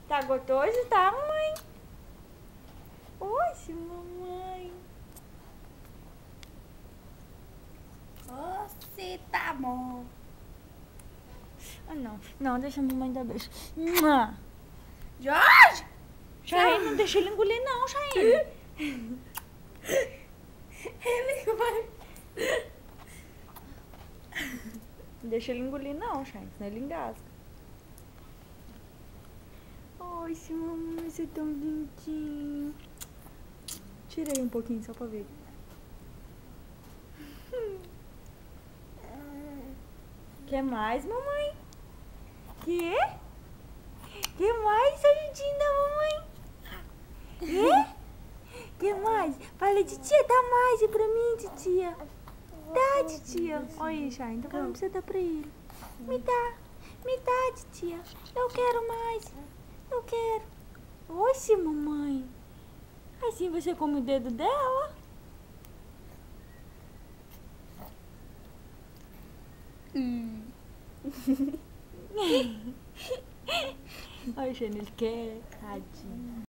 Tá gostoso, tá, mamãe? Oxe, mamãe. Você tá bom. Ah, não. Não, deixa a mamãe dar beijo. Mua. Jorge! Chayenne, não deixa ele engolir não, Chayenne. Ele vai... Não deixa ele engolir não, Chayenne, senão ele engasga. Oxe, mamãe, você é tão lindinho. Tirei um pouquinho só pra ver. Quer mais, mamãe? Quer? Quer mais, sua lindinha da mamãe? Quer? Quer mais? Fala, titia, dá mais pra mim, titia. Dá, titia. Olha aí, Shine, tá falando pra você dar pra ele. Me dá, titia. Eu quero mais. Eu quero. Oxe, mamãe. Assim você come o dedo dela? Olha, Shine, ele quer. Tadinho.